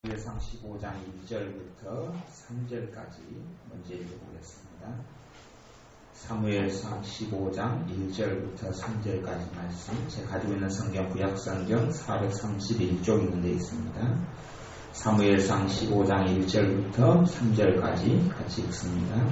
사무엘상 15장 1절부터 3절까지 먼저 읽어보겠습니다. 사무엘상 15장 1절부터 3절까지 말씀, 제가 가지고 있는 성경 구약성경 431쪽 있는 데 있습니다. 사무엘상 15장 1절부터 3절까지 같이 읽습니다.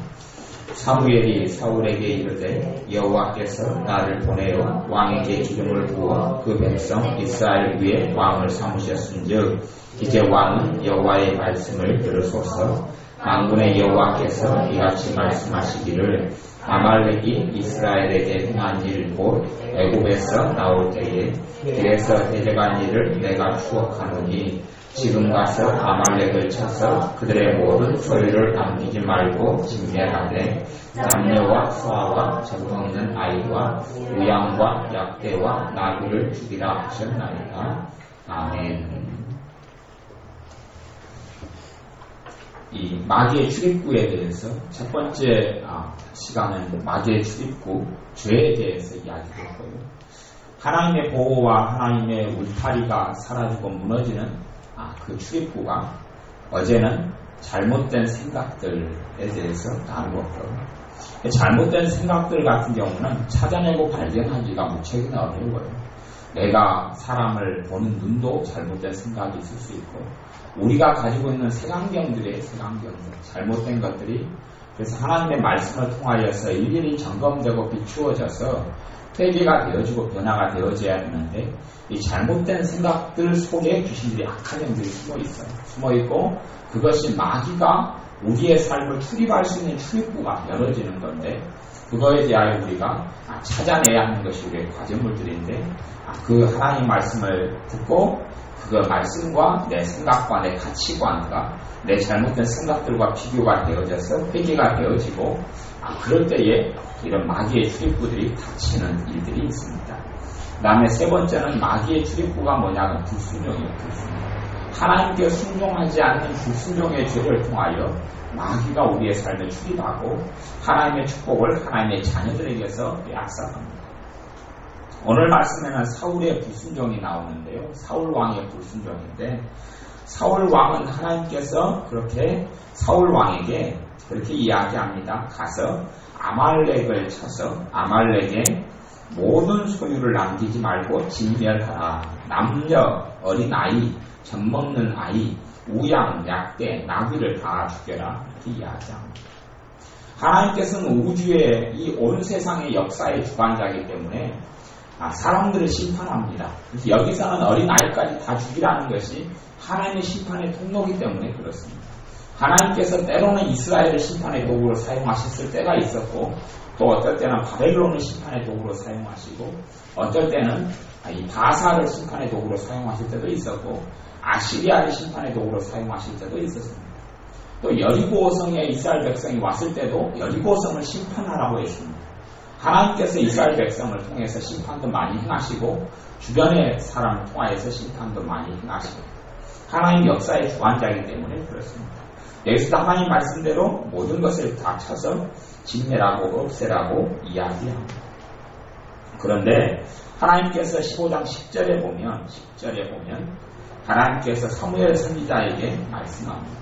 사무엘이 사울에게 이르되 여호와께서 나를 보내어 왕에게 기름을 부어 그 백성 이스라엘 위에 왕을 삼으셨은즉 이제 왕은 여호와의 말씀을 들으소서. 만군의 여호와께서 이같이 말씀하시기를 아말렉이 이스라엘에게 행한 일 곧 애굽에서 나올 때에 길에서 대적한 일을 내가 추억하노니 지금 가서 아말렉을 쳐서 그들의 모든 소유를 남기지 말고 진멸하되 남녀와 소아와 젖먹는 아이와 우양과 약대와 나귀를 죽이라 하셨나이다. 아멘. 이 마귀의 출입구에 대해서 첫 번째 시간은 마귀의 출입구, 죄에 대해서 이야기했고요. 하나님의 보호와 하나님의 울타리가 사라지고 무너지는 그 출입구가 어제는 잘못된 생각들에 대해서 나누었고, 잘못된 생각들 같은 경우는 찾아내고 발견하기가 무척이나 어려워요. 내가 사람을 보는 눈도 잘못된 생각이 있을 수 있고, 우리가 가지고 있는 색안경들의 색안경들, 잘못된 것들이 그래서 하나님의 말씀을 통하여서 일일이 점검되고 비추어져서 회개가 되어지고 변화가 되어져야 하는데, 이 잘못된 생각들 속에 귀신들이 악한 영들이 숨어 있고, 그것이 마귀가 우리의 삶을 출입할 수 있는 출입구가 열어지는 건데, 그거에 대하여 우리가 찾아내야 하는 것이 우리의 과제물들인데, 그 하나님 말씀을 듣고 그 말씀과 내 생각과 내 가치관과 내 잘못된 생각들과 비교가 되어져서 회개가 되어지고, 그럴 때에 이런 마귀의 출입구들이 닫히는 일들이 있습니다. 그 다음에 세 번째는 마귀의 출입구가 뭐냐면 불순종이에요. 하나님께 순종하지 않는 불순종의 죄를 통하여 마귀가 우리의 삶에 출입하고 하나님의 축복을 하나님의 자녀들에게서 빼앗아갑니다. 오늘 말씀에는 사울의 불순종이 나오는데요. 사울 왕의 불순종인데, 사울 왕은 하나님께서 그렇게 사울 왕에게 그렇게 이야기합니다. 가서 아말렉을 쳐서 아말렉의 모든 소유를 남기지 말고 진멸하라. 남녀, 어린아이, 젖먹는 아이, 우양, 약대, 나귀를 다 죽여라. 이렇게 이야기합니다. 하나님께서는 우주의 이 온 세상의 역사의 주관자이기 때문에 사람들을 심판합니다. 그래서 여기서는 어린아이까지 다 죽이라는 것이 하나님의 심판의 통로이기 때문에 그렇습니다. 하나님께서 때로는 이스라엘을 심판의 도구로 사용하셨을 때가 있었고, 또 어떨 때는 바벨론을 심판의 도구로 사용하시고, 어떨 때는 이 바사를 심판의 도구로 사용하실 때도 있었고, 아시리아를 심판의 도구로 사용하실 때도 있었습니다. 또 여리고성에 이스라엘 백성이 왔을 때도 여리고성을 심판하라고 했습니다. 하나님께서 이스라엘 백성을 통해서 심판도 많이 행하시고, 주변의 사람을 통하여서 심판도 많이 행하시고, 하나님 역사의 주관자이기 때문에 그렇습니다. 여기서도 하나님 말씀대로 모든 것을 다 쳐서 진멸하고 없애라고 이야기합니다. 그런데 하나님께서 15장 10절에 보면 하나님께서 사무엘 선지자에게 말씀합니다.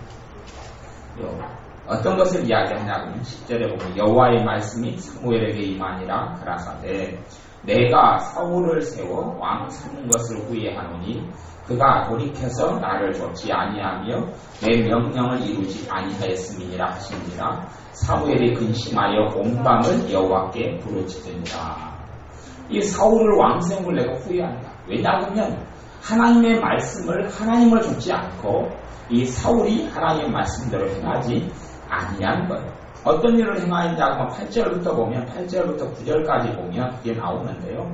어떤 것을 이야기하냐면 10절에 보면 여호와의 말씀이 사무엘에게 임하니라 가라사대 내가 사울을 세워 왕 삼는 것을 후회하노니 그가 돌이켜서 나를 좇지 아니하며 내 명령을 이루지 아니하였음이니라 하시니라. 사무엘이 근심하여 온 밤을 여호와께 부르짖으니라. 이 사울을 왕 세운 걸 내가 후회한다. 왜냐하면 하나님의 말씀을 하나님을 좇지 않고 이 사울이 하나님의 말씀대로 행하지 아니한 것. 어떤 일을 행하였냐고 8절부터 보면 8절부터 9절까지 보면 그게 나오는데요.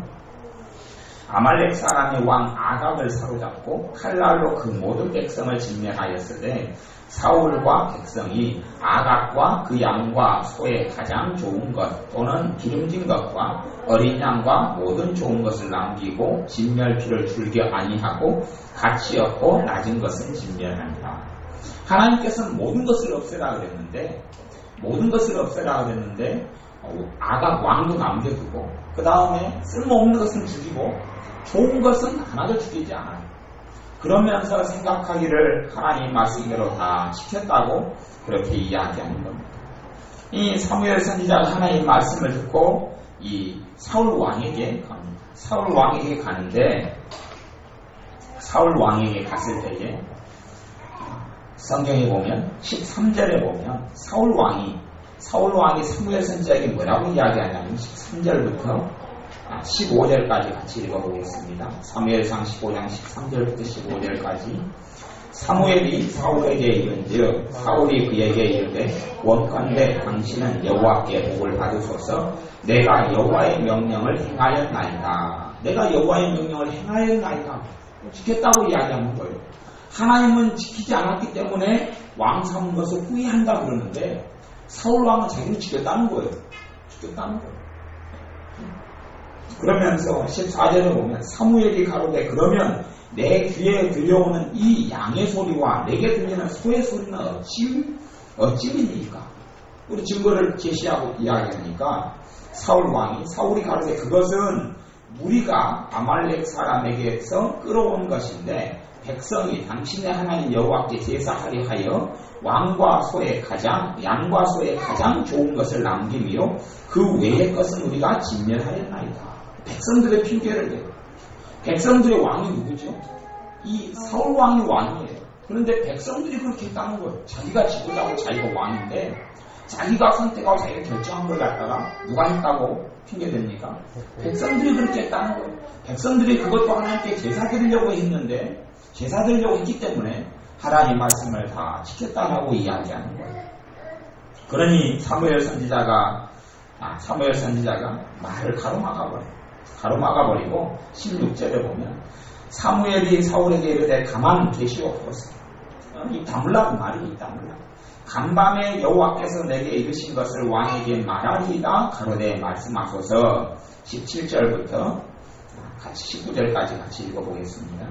아말렉 사람의 왕 아갑을 사로잡고 칼날로 그 모든 백성을 진멸하였으되 사울과 백성이 아갑과 그 양과 소의 가장 좋은 것 또는 기름진 것과 어린 양과 모든 좋은 것을 남기고 진멸피를 줄겨 아니하고 가치 없고 낮은 것은 진멸하니라. 하나님께서는 모든 것을 없애라 그랬는데 아갑 왕도 남겨두고 그 다음에 쓸모없는 것은 죽이고 좋은 것은 하나도 죽이지 않아요. 그러면서 생각하기를 하나님 말씀대로 다 지켰다고 그렇게 이야기하는 겁니다. 이 사무엘 선지자가 하나님 말씀을 듣고 이 사울 왕에게 갑니다. 사울 왕에게 가는데 사울 왕에게 갔을 때에 성경에 보면 13절에 보면 사울 왕이 사무엘 선지자에게 뭐라고 이야기하냐면 13절부터 15절까지 같이 읽어보겠습니다. 사무엘상 15장 13절부터 15절까지 사무엘이 사울에게 이른즉 사울이 그에게 이르되 원컨대 당신은 여호와께 복을 받으소서 내가 여호와의 명령을 행하였나이다. 내가 여호와의 명령을 행하였나이다. 지켰다고 이야기하는 거예요. 하나님은 지키지 않았기 때문에 왕 삼은 것을 후회한다 그러는데 사울 왕은 자기를 지켰다는 거예요. 지켰다는 거예요. 그러면서 14절에 보면 사무엘이 가로되 그러면 내 귀에 들려오는 이 양의 소리와 내게 들리는 소의 소리는 어찌입니까? 우리 증거를 제시하고 이야기하니까 사울이 가로되 그것은 무리가 아말렉 사람에게서 끌어온 것인데 백성이 당신의 하나님 여호와께 제사하려 하여 양과 소의 가장 좋은 것을 남기며 그 외의 것은 우리가 진멸하였나이다. 백성들의 핑계를 대요. 백성들의 왕이 누구죠? 이 사울 왕이 왕이에요. 그런데 백성들이 그렇게 했다는 거예요. 자기가 지도자고 자기가 왕인데 자기가 선택하고 자기가 결정한 걸 갖다가 누가 했다고 핑계댑니까? 백성들이 그렇게 했다는 거예요. 백성들이 그것도 하나님께 제사 드리려고 했는데 제사 드리려고 했기 때문에 하나님 말씀을 다 지켰다라고 이야기하는 거예요. 그러니 사무엘 선지자가 말을 가로막아버리고 16절에 보면 사무엘이 사울에게 이르되 가만 계시옵소서. 이 다물라는 말이 다물라. 간밤에 여호와께서 내게 이르신 것을 왕에게 말하리이다 가로되 말씀하소서. 17절부터 같이 19절까지 같이 읽어보겠습니다.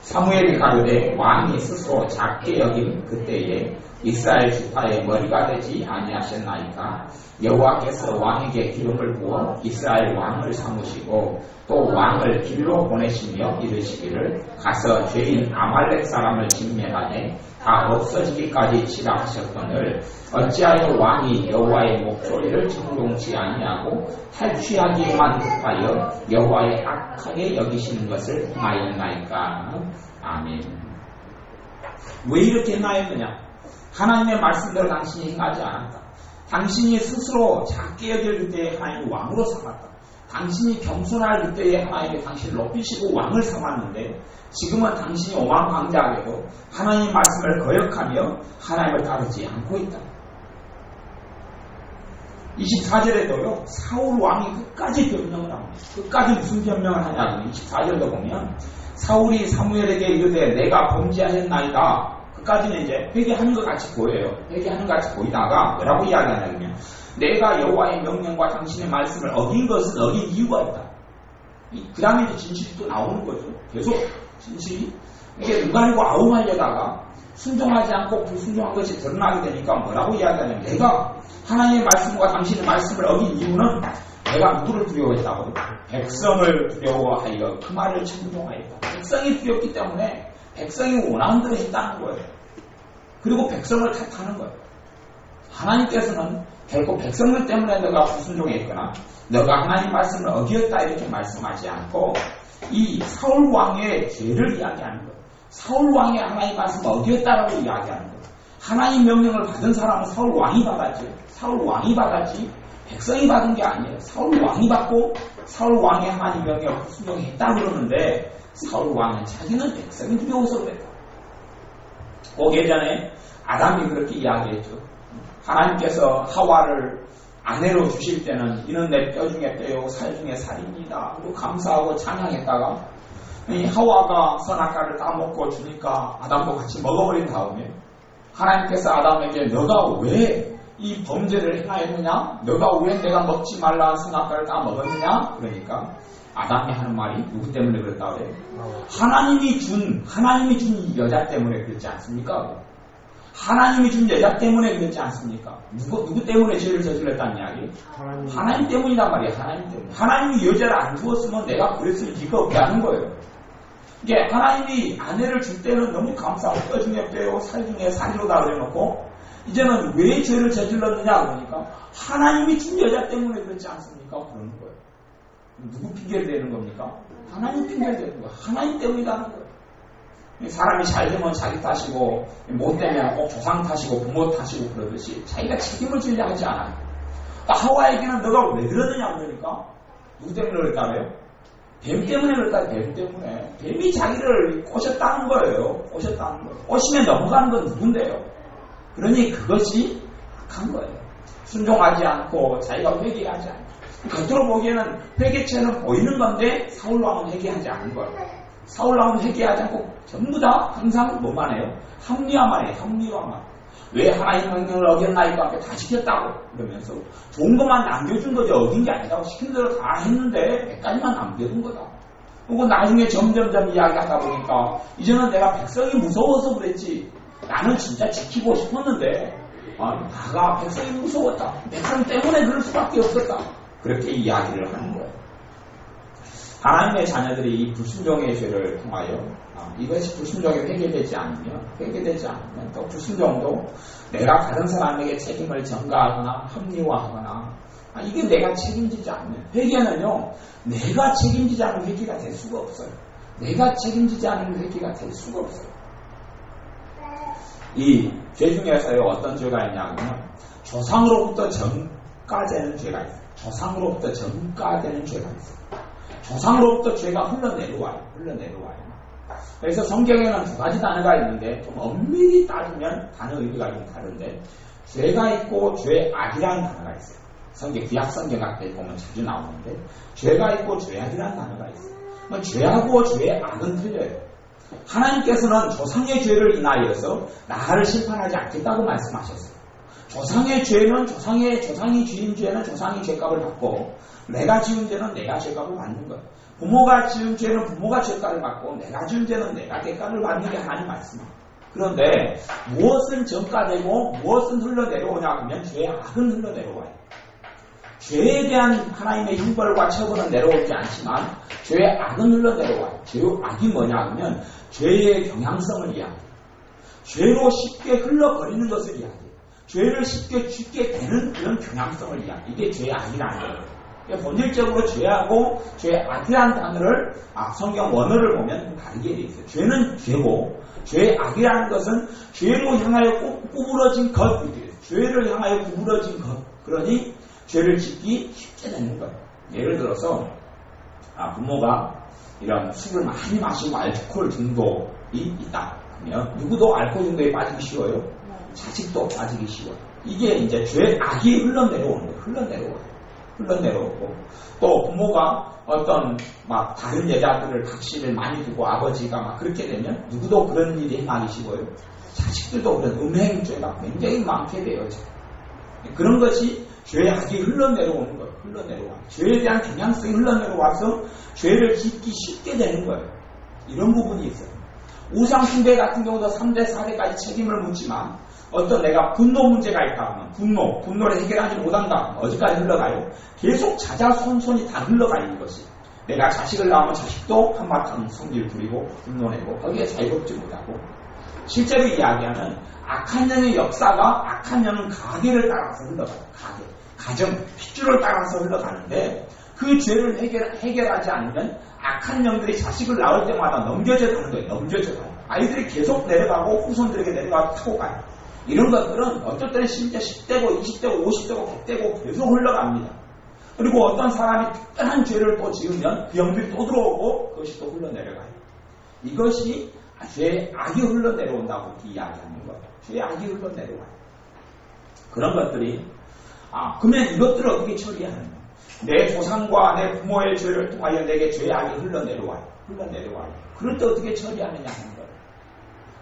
사무엘이 가로되 왕이 스스로 작게 여긴 그때에 이스라엘 지파의 머리가 되지 아니하셨나이까. 여호와께서 왕에게 기름을 부어 이스라엘 왕을 삼으시고 또 왕을 길로 보내시며 이르시기를 가서 죄인 아말렉 사람을 진멸하되 다 없어지기까지 치라 하셨거늘 어찌하여 왕이 여호와의 목소리를 청동치 아니하고 탈취하기에만 급하여 여호와의 악하게 여기시는 것을 행하였나이까. 아멘. 왜 이렇게 행하였느냐? 하나님의 말씀대로 당신이 행하지 않았다. 당신이 스스로 작게 여길 그때에 하나님을 왕으로 삼았다. 당신이 겸손할 그때에 하나님이 당신을 높이시고 왕을 삼았는데 지금은 당신이 오만광자하게도 하나님의 말씀을 거역하며 하나님을 따르지 않고 있다. 24절에도요. 사울 왕이 끝까지 변명을 합니다. 끝까지 무슨 변명을 하냐면 24절도 보면 사울이 사무엘에게 이르되 내가 범죄하였나이다. 까지는 이제 회개하는 것 같이 보여요. 회개하는 것 같이 보이다가 뭐라고 이야기하냐면 내가 여호와의 명령과 당신의 말씀을 어긴 것은 어긴 이유가 있다. 그 다음에 이제 진실이 또 나오는 거죠. 계속 진실이 이게 누가리고 아웅하려다가 순종하지 않고 불순종한 것이 드러나게 되니까 뭐라고 이야기하냐면 내가 하나님의 말씀과 당신의 말씀을 어긴 이유는 내가 누구를 두려워했다고? 백성을 두려워하여 그 말을 청종하였다. 백성이 두렵기 때문에 백성이 원하는 대로 했다는 거예요. 그리고 백성을 탓하는 거예요. 하나님께서는 결코 백성들 때문에 너가 불순종했거나 너가 하나님 말씀을 어기었다 이렇게 말씀하지 않고 이 사울 왕의 죄를 이야기하는 거예요. 사울 왕이 하나님 말씀을 어기었다라고 이야기하는 거예요. 하나님 명령을 받은 사람은 사울 왕이 받았지. 사울 왕이 받았지 백성이 받은 게 아니에요. 사울 왕이 받고 사울 왕이 하나님 명령을 불순종했다 그러는데 사울 왕은 자기는 백성이 두려워서 그랬다. 그 예전에 아담이 그렇게 이야기했죠. 하나님께서 하와를 아내로 주실 때는 이는 내 뼈 중에 뼈요 살 중에 살입니다. 그리고 감사하고 찬양했다가 이 하와가 선악과를 다 먹고 주니까 아담도 같이 먹어버린 다음에 하나님께서 아담에게 너가 왜 이 범죄를 행하였느냐? 너가 왜 내가 먹지 말라 선악과를 다 먹었느냐? 그러니까 아담이 하는 말이 누구 때문에 그랬다 그래요? 하나님이 준 여자 때문에 그랬지 않습니까? 하나님이 준 여자 때문에 그랬지 않습니까? 누구 때문에 죄를 저질렀다는 이야기? 하나님 때문이란 말이에요. 하나님 때문에. 하나님이 여자를 안 주었으면 내가 그랬을 리가 없게 하는 거예요. 이게 하나님이 아내를 줄 때는 너무 감사하고 뼈 중에 뼈요 살 중에 살이로다 그래놓고 이제는 왜 죄를 저질렀느냐 그러니까 하나님이 준 여자 때문에 그렇지 않습니까? 그러는 거예요. 누구 핑계를 대는 겁니까? 하나님 핑계를 대는 거예요. 하나님 때문이라는 거예요. 사람이 잘 되면 자기 탓이고 못 되면 꼭 조상 탓이고 부모 탓이고 그러듯이 자기가 책임을 지려 하지 않아요. 하와에게는 너가 왜 그러느냐 그러니까 누구 때문에 그럴까요? 뱀 때문에 그럴까요? 뱀 때문에. 뱀이 자기를 꼬셨다는 거예요. 꼬셨다는 거예요. 꼬시면 넘어가는 건 누군데요? 그러니 그것이 악한 거예요. 순종하지 않고 자기가 회개하지 않고 겉으로 보기에는 회개체는 보이는 건데 사울왕은 회개하지 않은 거예요. 사울왕은 회개하지 않고 전부 다 항상 뭐만 해요? 합리화만 해요. 합리화만. 왜 하나님 명령을 어겼나이까 다 지켰다고 그러면서 좋은 것만 남겨준 거죠. 어긴 게 아니라 시킨 대로 다 했는데 100가지만 남겨둔 거다. 그리고 나중에 점점점 이야기하다 보니까 이제는 내가 백성이 무서워서 그랬지 나는 진짜 지키고 싶었는데 나가 백성이 무서웠다. 백성 때문에 그럴 수밖에 없었다. 그렇게 이야기를 하는 거예요. 하나님의 자녀들이 이 불순종의 죄를 통하여 이것이 불순종이 회개되지 않으면 또 불순종도 내가 다른 사람에게 책임을 전가하거나 합리화하거나 이게 내가 책임지지 않으면 회개는요 내가 책임지지 않은 회개가 될 수가 없어요. 내가 책임지지 않은 회개가 될 수가 없어요. 이 죄 중에서요 어떤 죄가 있냐면 조상으로부터 전가되는 죄가 있어요. 조상으로부터 전가되는 죄가 있어요. 조상으로부터 죄가 흘러내려와요. 그래서 성경에는 두 가지 단어가 있는데 좀 엄밀히 따지면 단어 의미가 좀 다른데 죄가 있고 죄악이라는 단어가 있어요. 구약 성경 같은 데 보면 자주 나오는데 죄가 있고 죄악이라는 단어가 있어요. 죄하고 죄악은 틀려요. 하나님께서는 조상의 죄를 인하여서 나를 심판하지 않겠다고 말씀하셨어요. 조상의 죄는 조상이 지은 죄는 조상이 죄값을 받고 내가 지은 죄는 내가 죄값을 받는 거예요. 부모가 지은 죄는 부모가 죄값을 받고 내가 지은 죄는 내가 죄값을 받는 게 하나님 말씀이에요. 그런데 무엇은 전가되고 무엇은 흘러내려오냐 하면 죄악은 흘러내려와요. 죄에 대한 하나님의 형벌과 처벌은 내려오지 않지만 죄악은 흘러내려와요. 죄악이 뭐냐 하면 죄의 경향성을 이야기해요. 죄로 쉽게 흘러버리는 것을 이야기해요. 죄를 쉽게 되는 그런 경향성을 이야기해요. 이게 죄악이라는 거예요. 본질적으로 죄하고 죄악이라는 단어를 성경 원어를 보면 다르게 되어 있어요. 죄는 죄고 죄악이라는 것은 죄로 향하여 구부러진 것, 죄를 향하여 구부러진 것. 그러니 죄를 짓기 쉽게 되는 거예요. 예를 들어서 부모가 이런 술을 많이 마시고 알코올 중독이 있다 하면 누구도 알코올 중독에 빠지기 쉬워요. 자식도 빠지기 쉬워요. 이게 이제 죄악이 흘러내려오는 거예요. 흘러내려오고 또 부모가 어떤 다른 여자들을 각시를 많이 두고 아버지가 그렇게 되면 누구도 그런 일이 행하기 쉬워요. 자식들도 그런 음행죄가 굉장히 많게 돼요. 그런 것이 죄악이 흘러내려오는 거예요. 죄에 대한 경향성이 흘러내려와서 죄를 짓기 쉽게 되는 거예요. 이런 부분이 있어요. 우상숭배 같은 경우도 3대, 4대까지 책임을 묻지만 어떤 내가 분노 문제가 있다 하면 분노를 해결하지 못한다 하면 어디까지 흘러가요? 계속 자자손손이 다 흘러가요. 이것이. 내가 자식을 낳으면 자식도 한바탕 성질 부리고 분노내고 거기에 자유롭지 못하고 실제로 이야기하면 악한 영의 역사가 악한 영은 가계를 따라서 흘러가요. 가정, 핏줄을 따라서 흘러가는데 그 죄를 해결하지 않으면 악한 영들이 자식을 낳을 때마다 넘겨져 가는 거예요. 아이들이 계속 내려가고 후손들에게 내려가고 타고 가요. 이런 것들은 어떨 때는 진짜 10대고 20대고 50대고 100대고 계속 흘러갑니다. 그리고 어떤 사람이 특별한 죄를 또 지으면 그 영들이 또 들어오고 그것이 또 흘러내려가요. 이것이 죄악이 흘러내려온다고 이야기하는 거예요. 죄악이 흘러내려와요. 그런 것들이 그러면 이것들을 어떻게 처리하느냐. 내 조상과 내 부모의 죄를 통하여 내게 죄악이 흘러내려와요. 그럴 때 어떻게 처리하느냐 하는 거예요.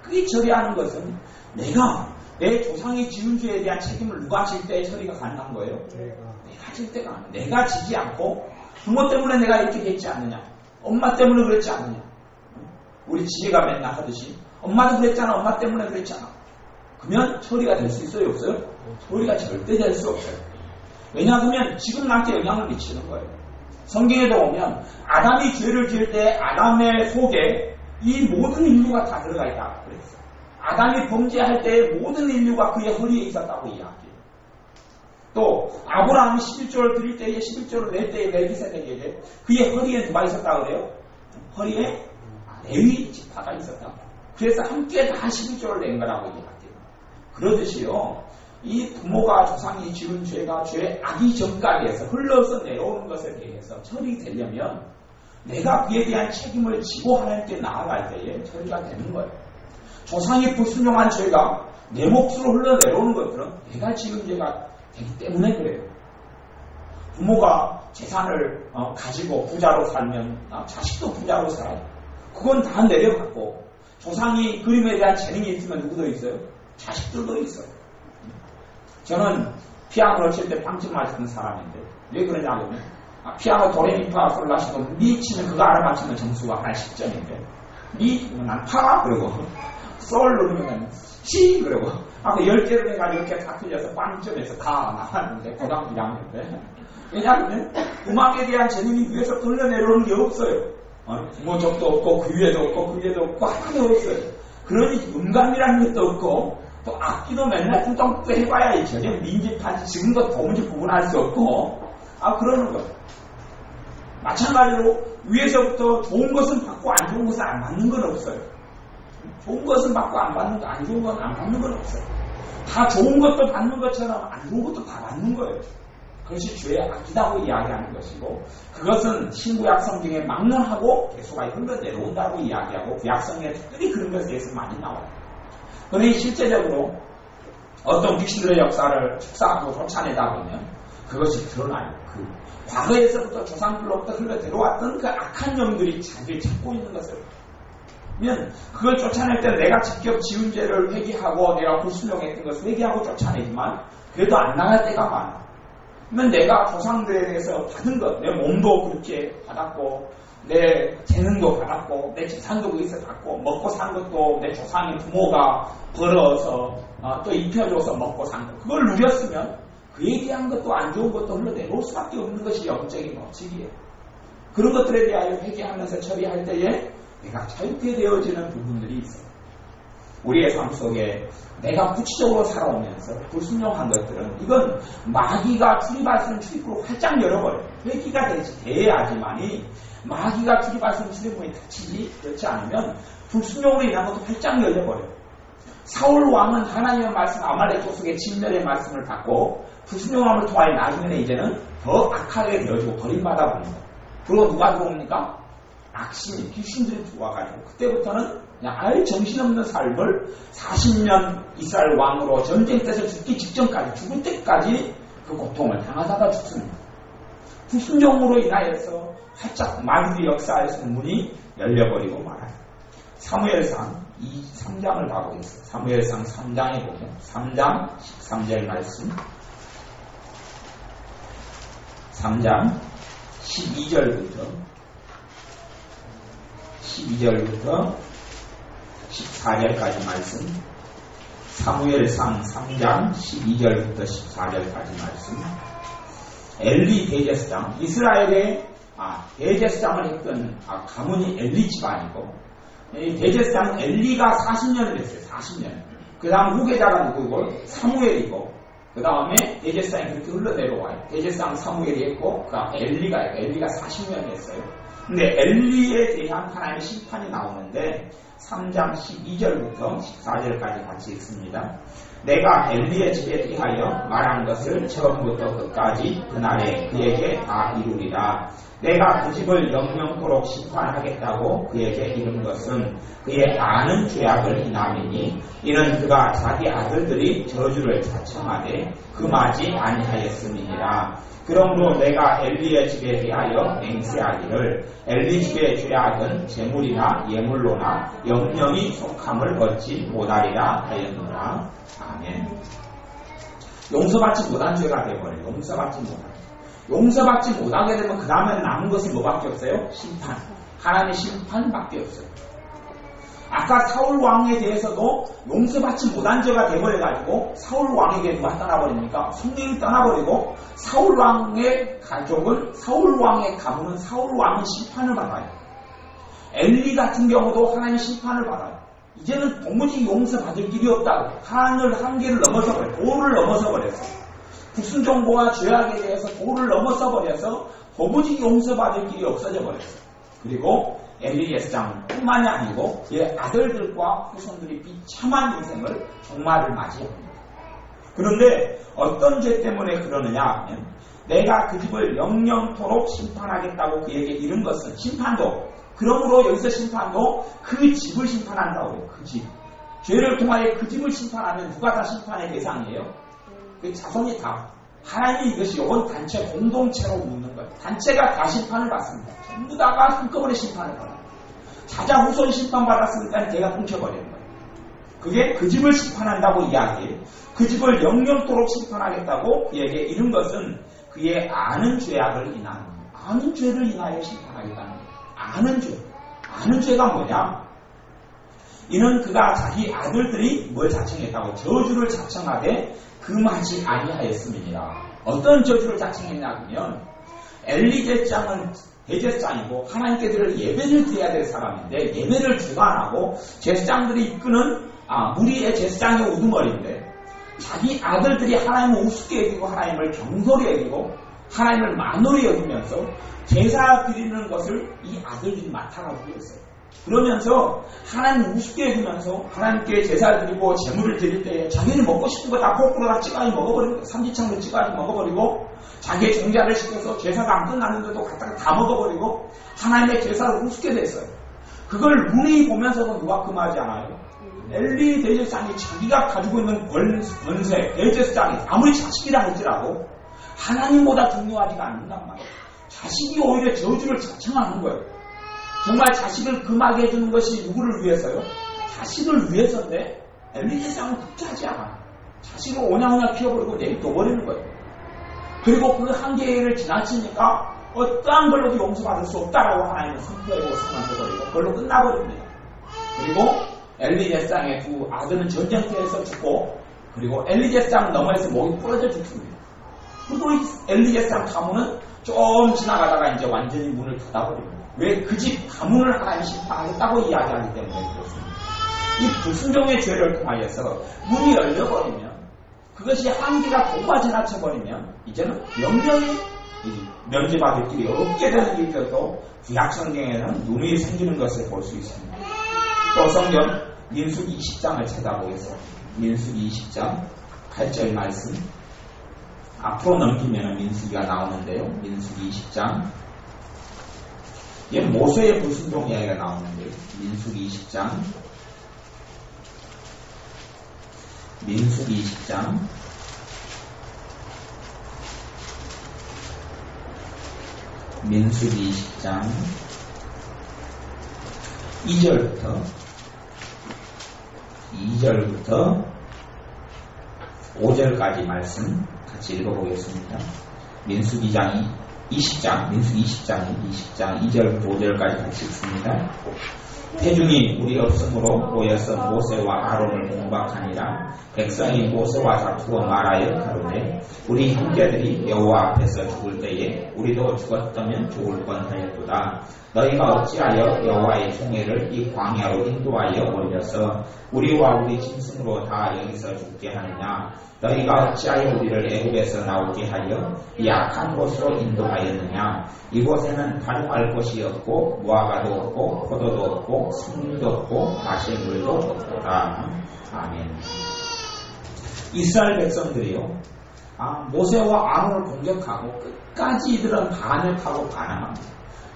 그게 처리하는 것은 내 조상이 지은 죄에 대한 책임을 누가 질 때 처리가 가능한 거예요? 내가 질 때가 아니에요. 내가 지지 않고 부모 때문에 내가 이렇게 됐지 않느냐. 엄마 때문에 그랬지 않느냐. 우리 지혜가 맨날 하듯이 엄마도 그랬잖아. 엄마 때문에 그랬잖아. 그러면 처리가 될 수 있어요? 없어요? 처리가 절대 될 수 없어요. 왜냐하면 지금 나한테 영향을 미치는 거예요. 성경에도 보면 아담이 죄를 지을 때 아담의 속에 이 모든 인류가 다 들어가 있다고 그랬어요. 아담이 범죄할 때 모든 인류가 그의 허리에 있었다고 이야기해요. 또 아브라함이 11조를 드릴 때에 11조를 낼 때에 멜기세덱에게 그의 허리에 누가 있었다고 그래요? 허리에 레위 지파가 있었다고. 그래서 함께 다 11조를 낸 거라고 이야기해요. 그러듯이요, 이 부모가 조상이 지은 죄가 죄의 악이 전까지에서 흘러서 내려오는 것에 대해서 처리되려면 내가 그에 대한 책임을 지고 하나님께 나아갈 때에 처리가 되는 거예요. 조상이 불순종한 죄가 내 몫으로 흘러내려오는 것들은 내가 지은 죄가 되기 때문에 그래요. 부모가 재산을 가지고 부자로 살면 자식도 부자로 살아요. 그건 다 내려갔고, 조상이 그림에 대한 재능이 있으면 누구도 있어요? 자식들도 있어요. 저는 피아노를 칠 때 빵집 맞추는 사람인데 왜 그러냐면 피아노 도레미파 솔라시도 미 치면 그거 알아맞히면 점수가 하나 10점인데 미 난 파 그러고 솔 누르면 시 그러고 아까 10개를 해가지고 이렇게 다 틀려서 빵점에서 다 나왔는데 고등학교 1학년 때. 왜냐하면 음악에 대한 재능이 위에서 흘러내려오는 게 없어요. 부모 적도 없고 그 위에도 없고 그 위에도 없고 하나도 없어요. 그러니 음감이라는 것도 없고 또 악기도 맨날 뚱뚱뚱 해봐야 전혀 민지판지 지금도 도무지 구분할 수 없고 그러는 거예요. 마찬가지로 위에서부터 좋은 것은 받고 안 좋은 것은 안 받는 건 없어요. 좋은 것은 받고 안 받는 거, 안 좋은 건 안 받는 건 없어요. 다 좋은 것도 받는 것처럼 안 좋은 것도 다 받는 거예요. 그것이 죄의 악이라고 이야기하는 것이고, 그것은 신구약 성경에 막론하고 계수가 흘러내려온다고 이야기하고 구약 성경에 특별히 그런 것에 대해서 많이 나와요. 그러니 실제적으로 어떤 귀신들의 역사를 축사하고 쫓아내다 보면 그것이 드러나요. 그 과거에서부터 조상들로부터 흘러내려왔던 그 악한 영들이 자기를 찾고 있는 것을. 그러면 그걸 쫓아낼 때 내가 직접 지은 죄를 회개하고 내가 불순종했던 것을 회개하고 쫓아내지만 그래도 안 나갈 때가 많아. 그러면 내가 조상들에 대해서 받은 것, 내 몸도 그렇게 받았고 내 재능도 받았고 내 재산도 거기서 받고 먹고 산 것도 내 조상의 부모가 벌어서 또 입혀줘서 먹고 산 것, 그걸 누렸으면 그에 대한 것도 안 좋은 것도 흘러내려올 수밖에 없는 것이 영적인 법칙이에요. 그런 것들에 대하여 회개하면서 처리할 때에 내가 자유케 되어지는 부분들이 있어요. 우리의 삶 속에 내가 구체적으로 살아오면서 불순종한 것들은 이건 마귀가 출입할 수 있는 출입구로 활짝 열어버려요. 회개가 돼야지만이 마귀가 출입할 수 있는 출입문이 닫히지, 그렇지 않으면 불순종으로 인한 것도 활짝 열려버려요. 사울 왕은 하나님의 말씀, 아말렉 족속의 진멸의 말씀을 받고 불순종함을 통하여 나중에는 이제는 더 악하게 되어지고 버림받아 버립니다. 그리고 누가 들어옵니까? 악신이, 귀신들이 들어와가지고 그때부터는 그냥 아예 정신없는 삶을 40년 이스라엘 왕으로 전쟁 때서 죽기 직전까지, 죽을 때까지 그 고통을 당하다가 죽습니다. 불순종으로 인하여서 활짝 마귀의 역사에서 문이 열려버리고 말아요. 사무엘상 3장을 가고 있어요. 사무엘상 3장에 보면 3장 13절 말씀, 3장 12절부터 14절까지 말씀, 사무엘상 3장 12절부터 14절까지 말씀. 엘리 대제사장, 이스라엘의 대제사장을 했던 가문이 엘리 집안이고, 대제사장은 엘리가 40년을 했어요. 40년. 그 다음 후계자가 누구고? 사무엘이고, 그 다음에 대제사장이 그렇게 흘러내려와요. 대제사장 사무엘이 했고, 그 다음에 엘리가 했고, 엘리가 40년 했어요. 근데 엘리에 대한 하나님의 심판이 나오는데 3장 12절부터 14절까지 같이 읽습니다. 내가 엘리의 집에 대하여 말한 것을 처음부터 끝까지 그날에 그에게 다 이루리라. 내가 그 집을 영영토록 심판하겠다고 그에게 이른 것은 그의 아는 죄악을 인함이니 이는 그가 자기 아들들이 저주를 자청하되 금하지 아니하였음이니라. 그러므로 내가 엘리의 집에 대하여 맹세하기를 엘리 집의 죄악은 재물이나 예물로나 영영이 속함을 얻지 못하리라 하였노라. 아멘. 용서받지 못한 죄가 되어버려요. 용서받지 못하게 되면 그 다음에 남은 것은 뭐밖에 없어요? 심판. 하나님의 심판밖에 없어요. 아까 사울 왕에 대해서도 용서받지 못한 죄가 되어버려가지고 사울 왕에게 누가 떠나버립니까? 성령이 떠나버리고 사울 왕의 가족은, 사울 왕의 가문은, 사울 왕은 심판을 받아요. 엘리 같은 경우도 하나님의 심판을 받아요. 이제는 도무지 용서받을 길이 없다고. 하늘 한계를 넘어서 버려. 도를 넘어서 버렸어요. 불순종과 죄악에 대해서 도를 넘어서 버려서 도무지 용서받을 길이 없어져 버렸어요. 그리고 엘리 제사장뿐만이 아니고 그의 아들들과 후손들이 비참한 인생을 종말을 맞이합니다. 그런데 어떤 죄 때문에 그러느냐 하면 내가 그 집을 영영토록 심판하겠다고 그에게 이른 것은 심판도 그러므로 여기서 심판도 그 집을 심판한다고. 그 집. 죄를 통하여 그 집을 심판하면 누가 다 심판의 대상이에요? 그 자손이 다. 하나님이 이것이 온 단체 공동체로 묻는 거예요. 단체가 다 심판을 받습니다. 전부 다가 한꺼번에 심판을 받아요. 자자 후손 심판받았으니까 걔가 뭉쳐버리는 거예요. 그게 그 집을 심판한다고 이야기해요. 그 집을 영영토록 심판하겠다고 그에게 이른 것은 그의 아는 죄악을 인하는 거예요. 아는 죄를 인하여 심판하겠다는 거예요. 아는 죄. 아는 죄가 뭐냐? 이는 그가 자기 아들들이 뭘 자청했다고? 저주를 자청하되 금하지 아니하였음이니라. 어떤 저주를 자청했냐 하면 엘리 제사장은 대제사장이고 하나님께 드릴 예배를 드려야 될 사람인데 예배를 주가 안 하고 제사장들이 이끄는 무리의 제사장의 우두머리인데 자기 아들들이 하나님을 우습게 여기고 하나님을 경솔히 여기고 하나님을 만홀히 여기면서 제사 드리는 것을 이 아들들이 맡아가고 있어요. 그러면서 하나님을 우습게 여기면서 하나님께 제사 드리고 제물을 드릴 때 자기는 먹고 싶은 거 다 거꾸로 다 찌가지 먹어버리고 삼지창도 찌가지 먹어버리고 자기의 종자를 시켜서 제사가 안 끝나는데도 갖다가 다 먹어버리고 하나님의 제사를 우습게 됐어요. 그걸 문이 보면서도 누가 금하지 않아요? 엘리 대제사장이 자기가 가지고 있는 권세, 대제사장이 아무리 자식이라 할지라도 하나님보다 중요하지가 않는단 말이에요. 자식이 오히려 저주를 자청하는 거예요. 정말 자식을 금하게 해주는 것이 누구를 위해서요? 자식을 위해서인데 엘리 제사장은 그렇게 하지 않아요. 자식을 오냐오냐 키워버리고 내둬버리는 거예요. 그리고 그 한계를 지나치니까 어떠한 걸로도 용서받을 수 없다라고 하나님은 선포하고 선언해버리고 그걸로 끝나버립니다. 그리고 엘리 제사장의 두 아들은 전쟁터에서 죽고 그리고 엘리 제사장 너머에서 목이 부러져 죽습니다. 그리고 엘리 제사장 가문은 좀 지나가다가 이제 완전히 문을 닫아버립니다. 왜? 그 집 가문을 하나님이 심판하겠다고 이야기하기 때문에 그렇습니다. 이 불순종의 죄를 통하여서 문이 열려버리면 그것이 한계가 도가 지나쳐버리면 이제는 영영이 면제받을 길이 없게 되는 일들도 구약성경에는 눈이 생기는 것을 볼 수 있습니다. 또 성경 민수기 20장을 찾아보겠습니다. 민수기 20장 8절 말씀 앞으로 넘기면 민수기가 나오는데요. 민수기 20장 모세의 불순종 이야기가 나오는데요. 민수기 20장 민수기 20장 2절부터 5절까지 말씀 같이 읽어보겠습니다. 민수기 20장 2절부터 5절까지 같이 읽습니다. 태중이 우리 없음으로 모여서 모세와 아론을 공박하니라. 백성이 모세와 다투어 말하여 가로되 우리 형제들이 여호와 앞에서 죽을 때에 우리도 죽었다면 죽을 뻔하였도다. 너희가 어찌하여 여호와의 총애를 이 광야로 인도하여 올려서 우리와 우리 짐승으로 다 여기서 죽게 하느냐. 너희가 어찌하여 우리를 애굽에서 나오게 하여 이 악한 곳으로 인도하였느냐. 이곳에는 가져갈 곳이 없고 무화과도 없고 포도도 없고 석류도 없고 마실 물도 없도다. 아멘. 이스라엘 백성들이요, 모세와 아론을 공격하고 끝까지 이들은 반역하고 반항합니다.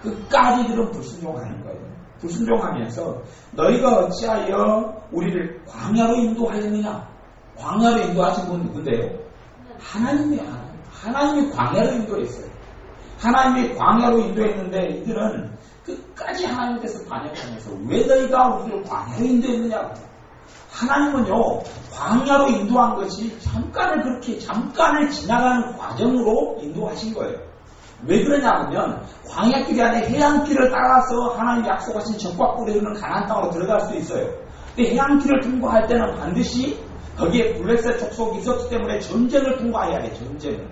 끝까지 이들은 불순종하는 거예요. 불순종하면서 너희가 어찌하여 우리를 광야로 인도하였느냐. 광야로 인도하신 분 누군데요? 하나님이에요. 하나님이 광야로 인도했어요. 하나님이 광야로 인도했는데 이들은 끝까지 하나님께서 반역하면서 왜 너희가 우리를 광야로 인도했느냐고. 하나님은요, 광야로 인도한 것이 잠깐을 지나가는 과정으로 인도하신 거예요. 왜 그러냐 하면 광야길이 아니라 해안길을 따라서 하나님 약속하신 적과 꿀이 흐르는 가나안 땅으로 들어갈 수 있어요. 근데 해안길을 통과할 때는 반드시 거기에 블레셋 족속이 있었기 때문에 전쟁을 통과해야 돼. 전쟁을.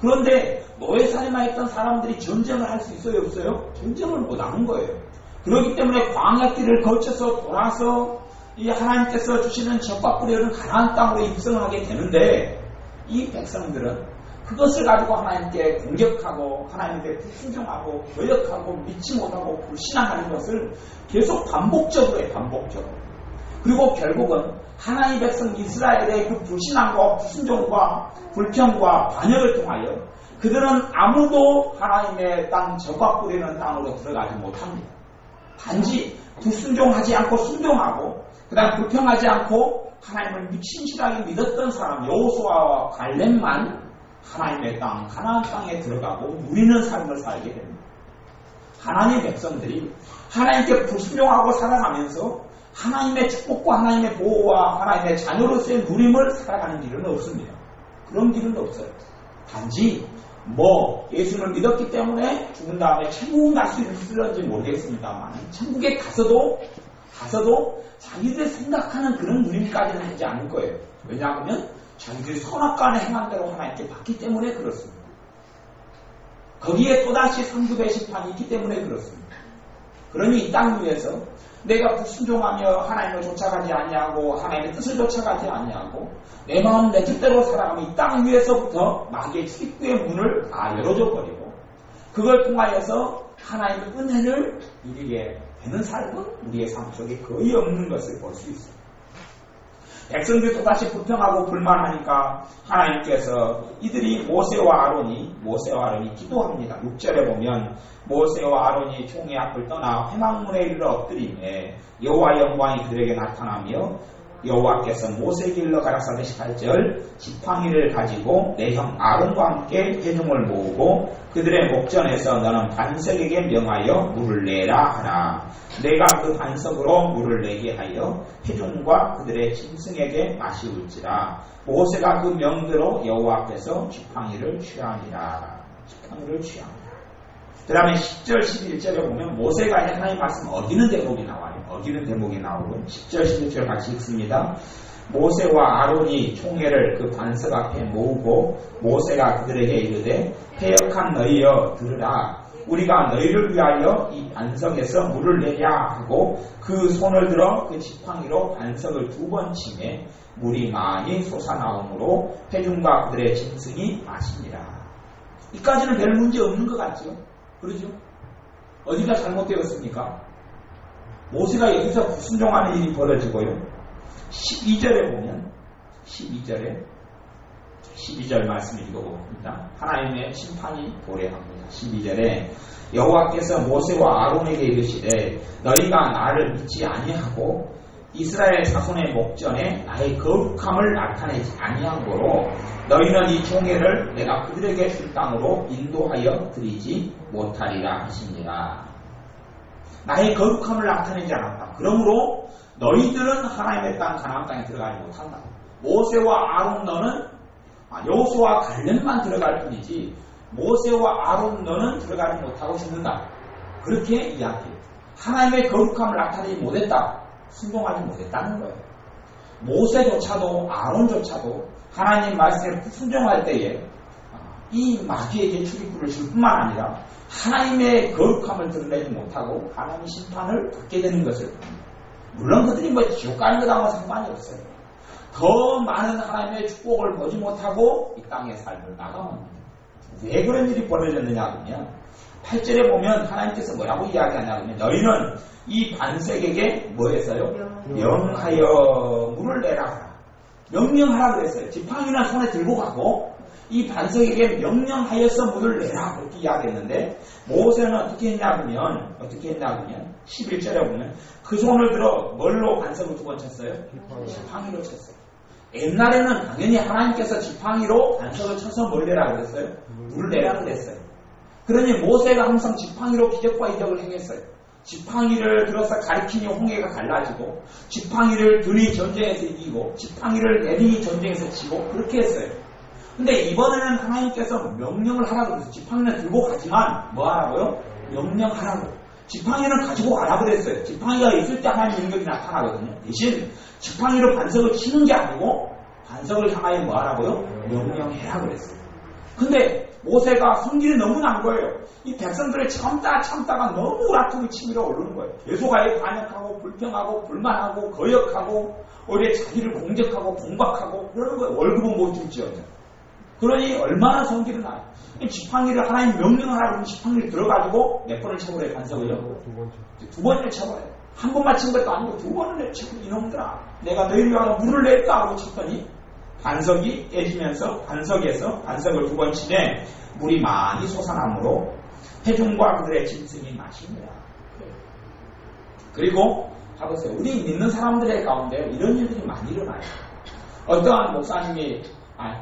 그런데 노예살인만 했던 사람들이 전쟁을 할 수 있어요? 없어요? 전쟁을 못 하는 거예요. 그렇기 때문에 광야길을 거쳐서 돌아서 이 하나님께서 주시는 적과 꿀에 가나안 땅으로 입성을 하게 되는데 이 백성들은 그것을 가지고 하나님께 공격하고 하나님께 불순종하고 거역하고 믿지 못하고 불신앙하는 것을 계속 반복적으로 해요. 반복적으로. 그리고 결국은 하나님의 백성 이스라엘의 그 불신앙과 불순종과 불평과 반역을 통하여 그들은 아무도 하나님의 땅 적과 뿌리는 땅으로 들어가지 못합니다. 단지 불순종하지 않고 순종하고 그 다음 불평하지 않고 하나님을 신실하게 믿었던 사람 여호수아와 갈렙만 하나님의 땅 가나안 땅에 들어가고 누리는 삶을 살게 됩니다. 하나님의 백성들이 하나님께 불순종하고 살아가면서 하나님의 축복과 하나님의 보호와 하나님의 자녀로서의 누림을 살아가는 길은 없습니다. 그런 길은 없어요. 단지 예수를 믿었기 때문에 죽은 다음에 천국 갈 수 있을지 모르겠습니다만 천국에 가서도 자기들 생각하는 그런 누림까지는 하지 않을 거예요. 왜냐하면 자기들이 선악간에 행한 대로 하나님께 받기 때문에 그렇습니다. 거기에 또다시 상급의 심판이 있기 때문에 그렇습니다. 그러니 이 땅 위에서 내가 불순종하며 하나님을 쫓아가지 아니하고 하나님의 뜻을 쫓아가지 아니하고 내 마음 내 뜻대로 살아가면 이 땅 위에서부터 마귀의 출입구의 문을 다 열어줘 버리고 그걸 통하여서 하나님의 은혜를 누리게 되는 삶은 우리의 삶 속에 거의 없는 것을 볼 수 있습니다. 백성들이 또다시 불평하고 불만하니까 하나님께서 이들이 모세와 아론이 기도합니다. 6절에 보면 모세와 아론이 총회 앞을 떠나 회막문에 이르러 엎드리매 여호와 영광이 그들에게 나타나며 여호와께서 모세에게 일러 가라사대 18절 지팡이를 가지고 내 형 아론과 함께 회중을 모으고 그들의 목전에서 너는 반석에게 명하여 물을 내라 하라. 내가 그 반석으로 물을 내게 하여 회중과 그들의 짐승에게 마시울지라. 모세가 그 명대로 여호와께서 지팡이를 취하니라. 그 다음에 10절 11절에 보면 모세가 하나님 말씀 어기는 대목이 나와요. 어기는 대목이 나오고 10절 11절 같이 읽습니다. 모세와 아론이 총회를 그 반석 앞에 모으고 모세가 그들에게 이르되 패역한 너희여 들으라. 우리가 너희를 위하여 이 반석에서 물을 내랴 하고 그 손을 들어 그 지팡이로 반석을 2번 치매 물이 많이 솟아나오므로 회중과 그들의 짐승이 마시니라. 이까지는 별 문제 없는 것 같죠? 그러죠? 어디가 잘못되었습니까? 모세가 여기서 불순종하는 일이 벌어지고요. 12절에 보면 12절 말씀 읽어봅니다. 하나님의 심판이 도래합니다. 12절에 여호와께서 모세와 아론에게 이르시되 너희가 나를 믿지 아니하고 이스라엘 자손의 목전에 나의 거룩함을 나타내지 아니한 거로 너희는 이 종회를 내가 그들에게 줄 땅으로 인도하여 드리지 못하리라 하시니라. 나의 거룩함을 나타내지 않았다. 그러므로 너희들은 하나님의 땅 가나안 땅에 들어가지 못한다. 모세와 아론 너는 여호수아와 갈렙만 들어갈 뿐이지 모세와 아론 너는 들어가지 못하고 죽는다. 그렇게 이야기해요. 하나님의 거룩함을 나타내지 못했다. 순종하지 못했다는 거예요. 모세조차도 아론조차도 하나님 말씀에 순종할 때에 이 마귀에게 출입구를 줄 뿐만 아니라 하나님의 거룩함을 드러내지 못하고 하나님의 심판을 받게 되는 것을 봅니다. 물론 그들이 지옥 가는 것하고는 상관이 없어요. 더 많은 하나님의 축복을 보지 못하고 이 땅의 삶을 나가봅니다. 왜 그런 일이 벌어졌느냐 하면 8절에 보면 하나님께서 뭐라고 이야기하냐 하면 너희는 이 반석에게 뭐 했어요? 명하여 물을 내라. 명령하라고 했어요. 지팡이나 손에 들고 가고 이 반석에게 명령하여서 물을 내라 그렇게 이야기했는데 모세는 어떻게 했냐 하면 11절에 보면 그 손을 들어 뭘로 반석을 2번 쳤어요? 지팡이로 쳤어요. 옛날에는 당연히 하나님께서 지팡이로 반석을 쳐서 뭘 내라고 그랬어요? 물을 내라고 그랬어요. 그러니 모세가 항상 지팡이로 기적과 이적을 행했어요. 지팡이를 들어서 가리키니 홍해가 갈라지고 지팡이를 드니 전쟁에서 이기고 지팡이를 내리니 전쟁에서 지고 그렇게 했어요. 근데 이번에는 하나님께서 명령을 하라고 그랬어요. 지팡이는 들고 가지만 뭐 하라고요? 명령하라고. 지팡이는 가지고 가라고 그랬어요. 지팡이가 있을 때 하나님의 능력이 나타나거든요. 대신 지팡이로 반석을 치는 게 아니고 반석을 향하여 뭐 하라고요? 명령해라 그랬어요. 근데 모세가 성질이 너무 난 거예요. 이 백성들을 참다가 너무 우라통이 치밀어 오르는 거예요. 계속 아예 반역하고 불평하고 불만하고 거역하고 오히려 자기를 공격하고 공박하고 그러는 거예요. 월급은 못 줄지어다. 그러니 얼마나 성질이 나요. 지팡이를 하나님 명령하라고 지팡이를 들어가지고 몇 번을 쳐버려요. 반석을요. 두 번을 쳐버려요. 한 번만 친 것도 아니고 두 번을 치고 이놈들아 내가 너희를 위하여 물을 낼까 하고 쳤더니 반석이 깨지면서 반석을 두 번 치되 물이 많이 솟아나므로 회중과 그들의 짐승이 마십니다. 그리고 봐보세요. 우리 믿는 사람들의 가운데 이런 일들이 많이 일어나요. 어떠한 목사님이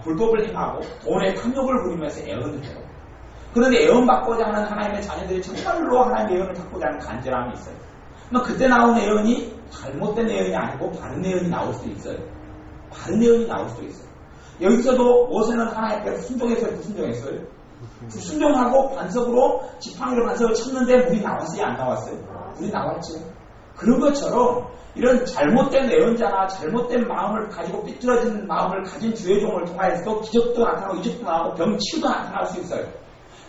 불법을 행하고 돈에 탐욕을 부리면서 애언을 해요. 그런데 애언받고자 하는 하나님의 자녀들이 정말로 하나님의 애언을 받고자 하는 간절함이 있어요. 그때 나온 애언이 잘못된 애언이 아니고 바른 애언이 나올 수도 있어요. 바른 애언이 나올 수도 있어요. 여기서도 모세는 하나님께서 순종했어요? 불순종했어요? 불순종하고 지팡이로 반석을 쳤는데 물이 나왔어요? 안 나왔어요? 물이 나왔죠. 그런 것처럼 이런 잘못된 애언자나 잘못된 마음을 가지고 삐뚤어진 마음을 가진 주의 종을 통하여서도 기적도 나타나고 이적도 나타나고 병치유도 나타날 수 있어요.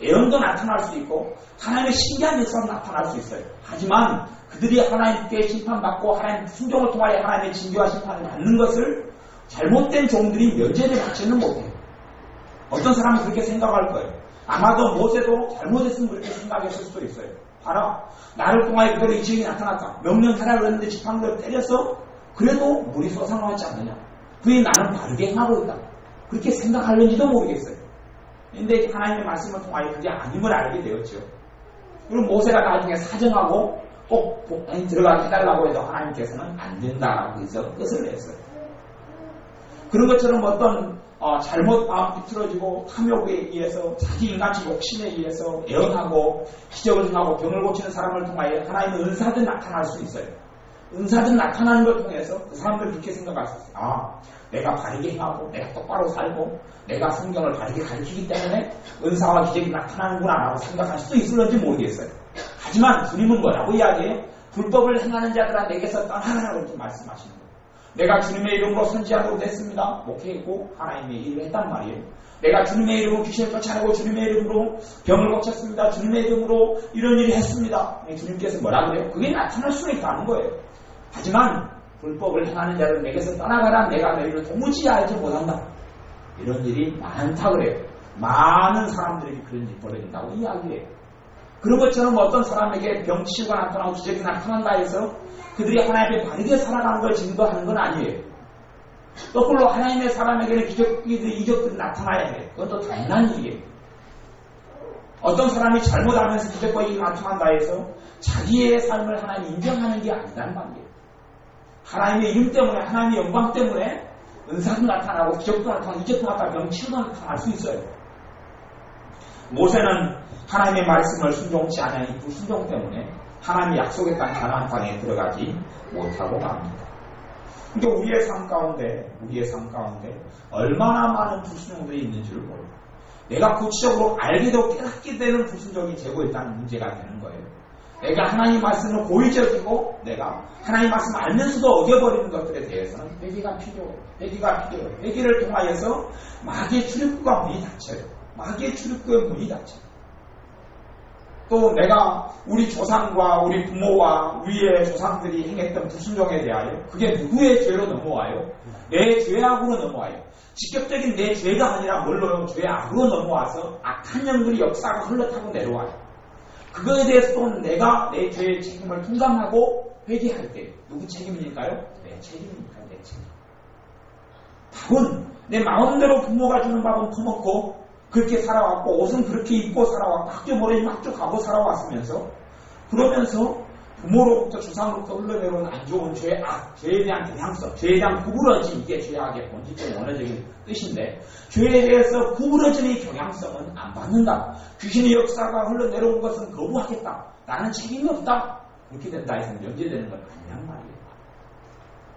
애언도 나타날 수 있고 하나님의 신기한 역사도 나타날 수 있어요. 하지만 그들이 하나님께 심판받고 하나님 순종을 통하여 하나님의 징계와 심판을 받는 것을 잘못된 종들이 면제를 받지는 못해요. 어떤 사람은 그렇게 생각할 거예요. 아마도 모세도 잘못했으면 그렇게 생각했을 수도 있어요. 봐라, 나를 통하여 그대로 이 지역이 나타났다. 명령하라 그랬는데 지팡이를 때려서 그래도 물이 솟아나지 않느냐. 그게 나는 바르게 행하고 있다. 그렇게 생각하는지도 모르겠어요. 그런데 하나님의 말씀을 통하여 그게 아님을 알게 되었죠. 그리고 모세가 나중에 사정하고 꼭 들어가게 해달라고 해도 하나님께서는 안 된다라고 해서 끝을 냈어요. 그런 것처럼 어떤 잘못 마음 비틀어지고 탐욕에 의해서 자기 인간적 욕심에 의해서 애언하고 기적을 행하고 병을 고치는 사람을 통하여 하나님의 은사든 나타날 수 있어요. 은사든 나타나는 걸 통해서 그 사람들은 그렇게 생각할 수 있어요. 내가 바르게 행하고 내가 똑바로 살고 내가 성경을 바르게 가르치기 때문에 은사와 기적이 나타나는구나 라고 생각할 수도 있을런지 모르겠어요. 하지만 주님은 뭐라고 이야기해요? 불법을 행하는 자들아 내게서 떠나라고 이렇게 말씀하시는 거예요. 내가 주님의 이름으로 선지하도록 했습니다. 목회했고 하나님의 일을 했단 말이에요. 내가 주님의 이름으로 귀신을 쫓아내고 주님의 이름으로 병을 고쳤습니다. 주님의 이름으로 이런 일을 했습니다. 주님께서 뭐라 그래요? 그게 나타날 수는 있다는 거예요. 하지만 불법을 행하는 자들 내게서 떠나가라. 내가 너희를 도무지 알지 못한다. 이런 일이 많다 그래요. 많은 사람들에게 그런 일이 벌어진다고 이야기해요. 그런 것처럼 어떤 사람에게 병치유가 나타나고 기적이 나타난다 해서 그들이 하나님께 바르게 살아가는 걸 증거하는 건 아니에요. 거꾸로 하나님의 사람에게는 이적들이 나타나야 해요. 그건 또 당연한 일이에요. 어떤 사람이 잘못하면서 기적과 이적이 나타난다 해서 자기의 삶을 하나님 인정하는 게 아니란 말이에요. 하나님의 이름 때문에 하나님의 영광 때문에 은사도 나타나고 기적도 나타나고 이적도 나타나고 병치유도 나타날 수 있어요. 모세는 하나님의 말씀을 순종치 않은 이 불순종 때문에 하나님이 약속했던 가나안 땅에 들어가지 못하고 맙니다. 그러니까 우리의 삶 가운데 얼마나 많은 불순종들이 있는 줄 모르고 내가 구체적으로 알게도 깨닫게 되는 불순종이 되고 있다는 문제가 되는 거예요. 내가 하나님 말씀을 고의적이고 내가 하나님 말씀을 알면서도 어겨버리는 것들에 대해서는 회개가 필요해요. 회개를 통하여서 마귀의 출입구가 문이 닫혀요. 마귀의 출입구의 문이 닫혀요. 또 내가 우리 조상과 우리 부모와 우리의 조상들이 행했던 불순종에 대하여 그게 누구의 죄로 넘어와요? 내 죄악으로 넘어와요. 직접적인 내 죄가 아니라 뭘로요? 죄악으로 넘어와서 악한 영들이 역사가 흘러타고 내려와요. 그거에 대해서 또 내가 내 죄의 책임을 통감하고 회개할 때 누구 책임일까요? 내 책임입니까? 내 책임. 밥은 내 마음대로 부모가 주는 밥은 퍼먹고 그렇게 살아왔고 옷은 그렇게 입고 살아왔고 학교 모래 학교 가고 살아왔으면서 그러면서 부모로부터 조상으로부터 흘러내려온 안 좋은 죄에 대한 경향성, 죄에 대한 구부러짐 이게 죄악의 본질적인 원어적인 뜻인데 죄에 대해서 구부러진 이 경향성은 안 받는다. 귀신의 역사가 흘러내려온 것은 거부하겠다. 나는 책임이 없다. 그렇게 된다 해서 면제되는 건 아니란 말이에요.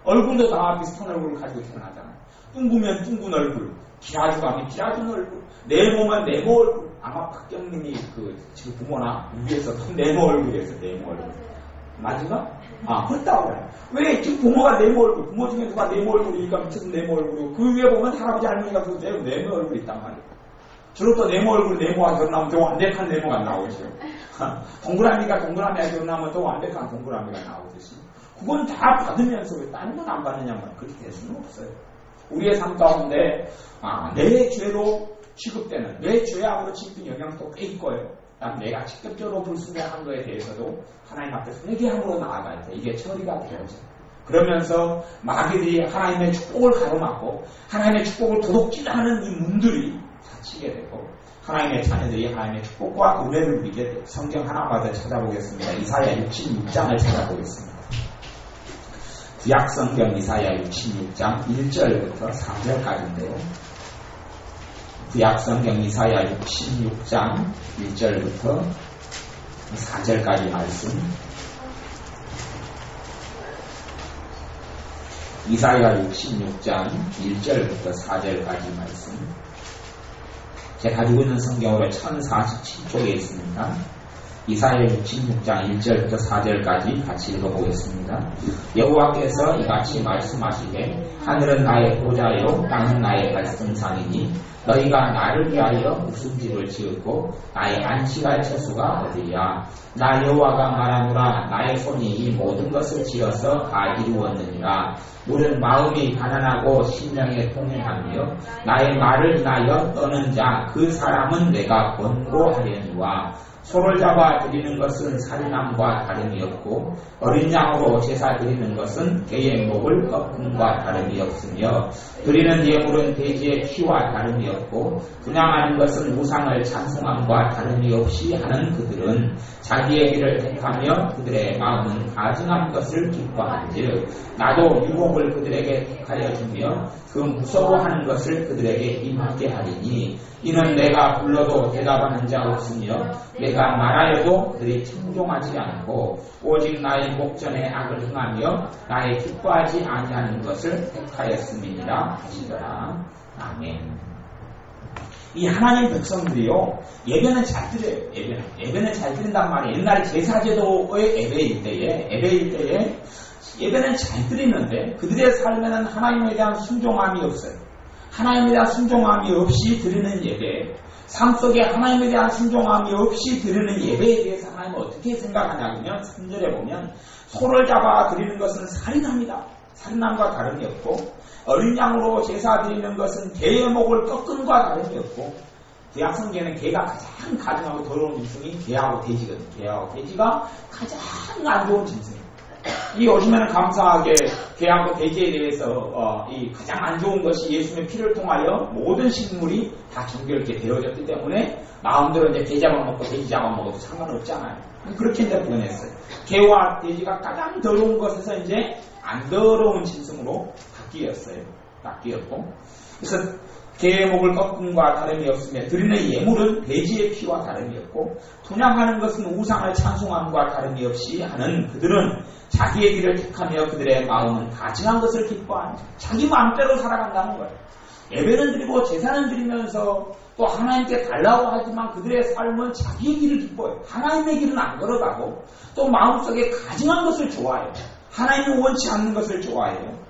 얼굴도 다 비슷한 얼굴을 가지고 태어나잖아요. 둥구면 둥근 얼굴, 기라주가면 기라준 얼굴, 네모면 네모 얼굴. 아마 박경림이 지금 부모나 위에서 네모 얼굴이었어요. 네모 얼굴. 맞은가? 그렇다고 해요. 왜 지금 부모가 네모 얼굴, 부모 중에 누가 네모 얼굴이니까 밑에서 네모 얼굴이고 그 위에 보면 할아버지 할머니가 그 네모 얼굴이 있단 말이에요. 주로 또 네모 얼굴 네모가 결혼하면 더 완벽한 네모가 나오죠. 동그라미가 동그라미가 결혼하면 더 완벽한 동그라미가 나오듯이 그건 다 받으면서 왜 다른 건 안 받느냐면 그렇게 될 수는 없어요. 우리의 삶 가운데 내 죄로 취급되는 내 죄악으로 취급된 영향도 꽤 있고요. 내가 직접적으로 불순종한 거에 대해서도 하나님 앞에서 회개함으로 나아갈 때 이게 처리가 되어져. 그러면서 마귀들이 하나님의 축복을 가로막고 하나님의 축복을 도둑질하는 이 문들이 닫히게 되고 하나님의 자녀들이 하나님의 축복과 은혜를 누리게 돼요. 성경 하나만 더 찾아보겠습니다. 이사야 66장을 찾아보겠습니다. 구약성경 이사야 66장 1절부터 3절까지인데요. 구약성경 이사야 66장 1절부터 4절까지 말씀. 이사야 66장 1절부터 4절까지 말씀. 제가 가지고 있는 성경으로 1047쪽에 있습니다. 이사야 66장 1절부터 4절까지 같이 읽어보겠습니다. 여호와께서 이같이 말씀하시되 하늘은 나의 보좌요 땅은 나의 발등상이니 너희가 나를 위하여 무슨 집을 지었고 나의 안식할 처소가 어디야. 나 여호와가 말하노라. 나의 손이 이 모든 것을 지어서 다 이루었느니라. 우리는 마음이 가난하고 심령에 통행하며 나의 말을 인하여 떠는 자 그 사람은 내가 권고하려니와 소를 잡아 드리는 것은 살인함과 다름이 없고 어린 양으로 제사 드리는 것은 개의 목을 꺾음과 다름이 없으며 드리는 예물은 돼지의 피와 다름이 없고 분향하는 것은 우상을 찬송함과 다름이 없이 하는 그들은 자기의 길을 택하며 그들의 마음은 가증한 것을 기뻐하는즉 나도 유혹을 그들에게 택하여 주며 그 무서워하는 것을 그들에게 임하게 하리니 이는 내가 불러도 대답하는 자 없으며 내가 말하여도 그들이 청종하지 않고 오직 나의 목전에 악을 행하며 나의 기뻐하지 아니하는 것을 택하였음이니라 하시더라. 아멘. 이 하나님 백성들이요 예배는 잘 드려요. 예배는 잘 드린단 말이에요. 옛날 제사제도의 예배일 때에 예배는 잘 드리는데 그들의 삶에는 하나님에 대한 순종함이 없어요. 하나님에 대한 순종함이 없이 드리는 예배, 삶 속에 하나님에 대한 순종함이 없이 드리는 예배에 대해서 하나님은 어떻게 생각하냐면 3절에 보면 소를 잡아 드리는 것은 살인합니다. 살인함과 다름이 없고 어린 양으로 제사 드리는 것은 개의 목을 꺾음과 다름이 없고 구약성경에는 개가 가장 가증하고 더러운 짐승이 개하고 돼지거든요. 개하고 돼지가 가장 안 좋은 짐승이에요. 이 오시면은 감사하게 개하고 돼지에 대해서 이 가장 안 좋은 것이 예수님의 피를 통하여 모든 식물이 다 정결케 되어졌기 때문에 마음대로 이제 개 잡아먹고 돼지 잡아먹어도 상관없잖아요. 그렇게 이제 표현했어요. 개와 돼지가 가장 더러운 것에서 이제 안 더러운 짐승으로 바뀌었고 그래서 개의 목을 꺾음과 다름이 없으며 드리는 예물은 돼지의 피와 다름이 없고 분향하는 것은 우상을 찬송함과 다름이 없이 하는 그들은 자기의 길을 택하며 그들의 마음은 가증한 것을 기뻐하는 자기 마음대로 살아간다는 거예요. 예배는 드리고 제사는 드리면서 또 하나님께 달라고 하지만 그들의 삶은 자기의 길을 기뻐해요. 하나님의 길은 안 걸어가고 또 마음속에 가증한 것을 좋아해요. 하나님이 원치 않는 것을 좋아해요.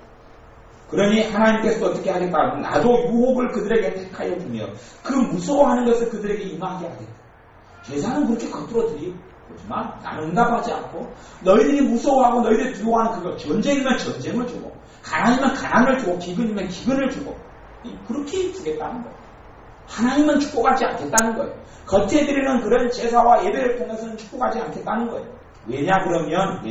그러니 하나님께서 어떻게 하겠다 하면 나도 유혹을 그들에게 택하여 주며 그 무서워하는 것을 그들에게 임하게 하겠다. 제사는 그렇게 겉으로 드리지만 나는 응답하지 않고 너희들이 무서워하고 너희들이 두려워하는 그거 전쟁이면 전쟁을 주고 가난이면 가난을 주고 기근이면 기근을 주고 그렇게 주겠다는 거예요. 하나님은 축복하지 않겠다는 거예요. 겉에 드리는 그런 제사와 예배를 통해서는 축복하지 않겠다는 거예요. 왜냐 그러면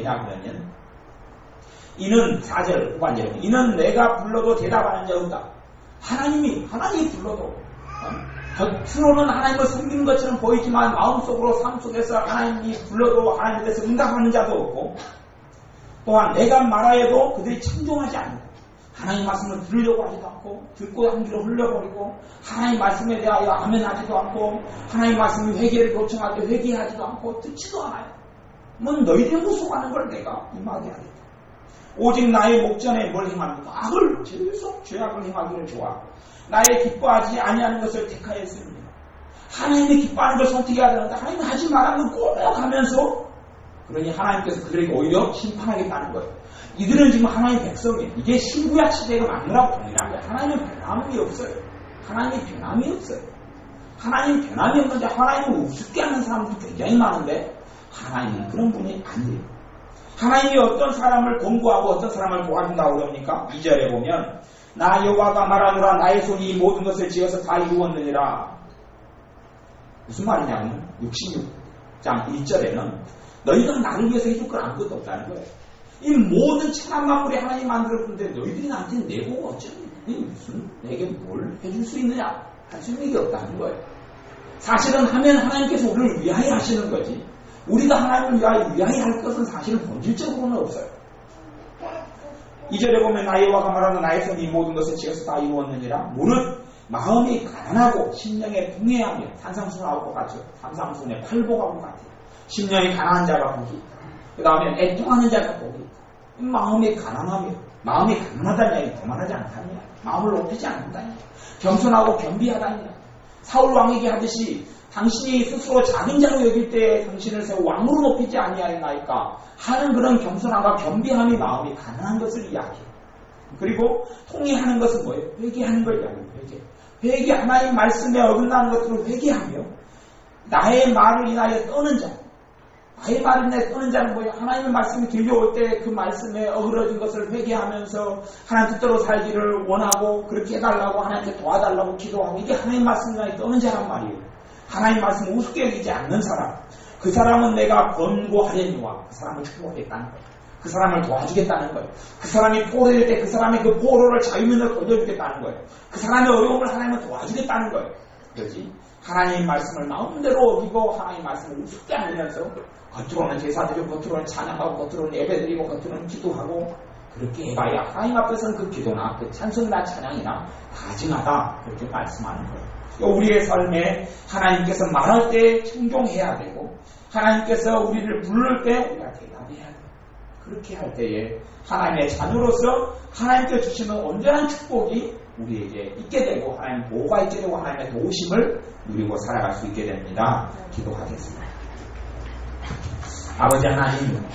이는 4절 후반절 이는 내가 불러도 대답하는 자 없다. 하나님이 불러도 겉으로는 하나님을 섬기는 것처럼 보이지만 마음속으로 삶 속에서 하나님이 불러도 하나님에 대해서 응답하는 자도 없고 또한 내가 말하여도 그들이 청종하지 않는다. 하나님 말씀을 들으려고 하지도 않고 듣고 한 귀로 흘려버리고 하나님 말씀에 대하여 아멘하지도 않고 하나님 말씀이 회개를 요청하되 회개하지도 않고 듣지도 않아요. 너희들이 무서워하는 걸 내가 임하게 하겠다. 오직 나의 목전에 뭘 행합니까? 악을 계속 죄악을 행하기를 좋아하고 나의 기뻐하지 아니하는 것을 택하였습니다. 하나님이 기뻐하는 걸 선택해야 되는데 하나님이 하지 말라는 걸 꼭 하면서 그러니 하나님께서 그들에게 오히려 심판하겠다는 거예요. 이들은 지금 하나님의 백성이에요. 이게 신구약 시대가 맞느라고 동일한 거예요. 하나님은 변함이 없어요. 하나님 변함이 없는데 하나님을 우습게 하는 사람도 굉장히 많은데 하나님은 그런 분이 아니에요. 하나님이 어떤 사람을 권고하고 어떤 사람을 도와준다고 그럽니까? 2절에 보면 나 여호와가 말하노라 나의 손이 이 모든 것을 지어서 다 이루었느니라. 무슨 말이냐면 66장 1절에는 너희가 나를 위해서 해줄 건 아무것도 없다는 거예요. 이 모든 천한 만물이 하나님 만들었는데 너희들이 나한테 내고 어쩌니 무슨 내게 뭘 해줄 수 있느냐 할 수 있는 게 없다는 거예요. 사실은 하면 하나님께서 우리를 위하여 하시는 거지 우리가 하나님을 위하여 할 것은 사실은 본질적으로는 없어요. 2절에 보면 나의 여호와가 말하는 나의 손이 이 모든 것을 지어서 다 이루었느니라. 무릇 마음이 가난하고 심령에 풍해하며 산상수훈하고 같죠. 산상수훈의 팔복하고 같아요. 심령이 가난한 자가 복이 있다. 그 다음에 애통하는 자가 복이 있다. 마음이 가난하며 마음이 가난하다는 이야기 교만하지 않다는 이야기 마음을 높이지 않는다는 이야기 겸손하고 겸비하다는 이야기 사울 왕에게 하듯이 당신이 스스로 작은 자로 여길 때 당신을 세워 왕으로 높이지 아니하였나이까 하는 그런 겸손함과 겸비함이 마음이 가난한 것을 이야기해요. 그리고 통회하는 것은 뭐예요? 회개하는 걸 이야기해요. 회개 하나님 말씀에 어긋나는 것들을 회개하며 나의 말을 인하여 떠는 자 나의 말을 인하여 떠는 자는 뭐예요? 하나님의 말씀이 들려올 때 그 말씀에 어그러진 것을 회개하면서 하나님 뜻대로 살기를 원하고 그렇게 해달라고 하나님께 도와달라고 기도하고 이게 하나님 말씀에 인하여 떠는 자란 말이에요. 하나님 말씀을 우습게 여기지 않는 사람 그 사람은 내가 권고하려니와 그 사람을 축복하겠다는 거예요. 그 사람을 도와주겠다는 거예요. 그 사람이 포로될 때 그 사람의 그 포로를 자유면을 거둬주겠다는 거예요. 그 사람의 어려움을 하나님은 도와주겠다는 거예요. 그렇지? 하나님 말씀을 마음대로 어기고 하나님 말씀을 우습게 하면서 겉으로는 제사 드리고 겉으로는 찬양하고 겉으로는 예배 드리고 겉으로는 기도하고 그렇게 해봐야 하나님 앞에서는 그 기도나 그 찬송이나 찬양이나 가증하다 그렇게 말씀하는 거예요. 우리의 삶에 하나님께서 말할 때 청종해야 되고 하나님께서 우리를 부를 때 우리가 대답해야 돼요. 그렇게 할 때에 하나님의 자녀로서 하나님께 주시는 온전한 축복이 우리에게 있게 되고 하나님 보호가 있게 되고 하나님의 도우심을 누리고 살아갈 수 있게 됩니다. 기도하겠습니다. 아버지 하나님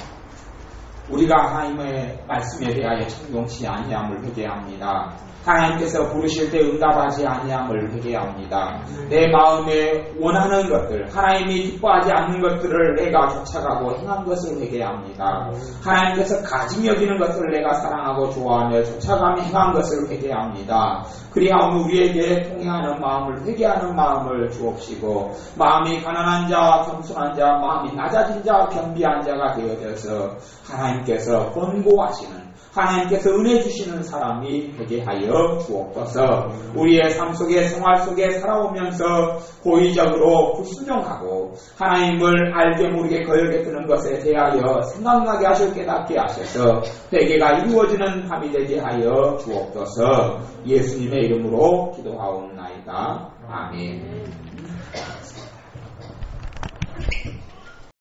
우리가 하나님의 말씀에 대하여 청종치 아니함을 회개합니다. 하나님께서 부르실 때 응답하지 아니함을 회개합니다. 내 마음에 원하는 것들, 하나님이 기뻐하지 않는 것들을 내가 쫓아가고 행한 것을 회개합니다. 하나님께서 가증 여기는 것들을 내가 사랑하고 좋아하며 쫓아가며 행한 것을 회개합니다. 그리하오니 우리에게 통행하는 마음을 회개하는 마음을 주옵시고 마음이 가난한 자, 겸손한 자, 마음이 낮아진 자, 겸비한 자가 되어져서 하나님께서 권고하시는 하나님께서 은혜 주시는 사람이 되게 하여 주옵소서. 우리의 삶 속에 생활 속에 살아오면서 고의적으로 불순종하고 하나님을 알게 모르게 거역에 드는 것에 대하여 생각나게 하실 깨닫게 하셔서 회개가 이루어지는 밤이 되게 하여 주옵소서. 예수님의 이름으로 기도하옵나이다. 아멘.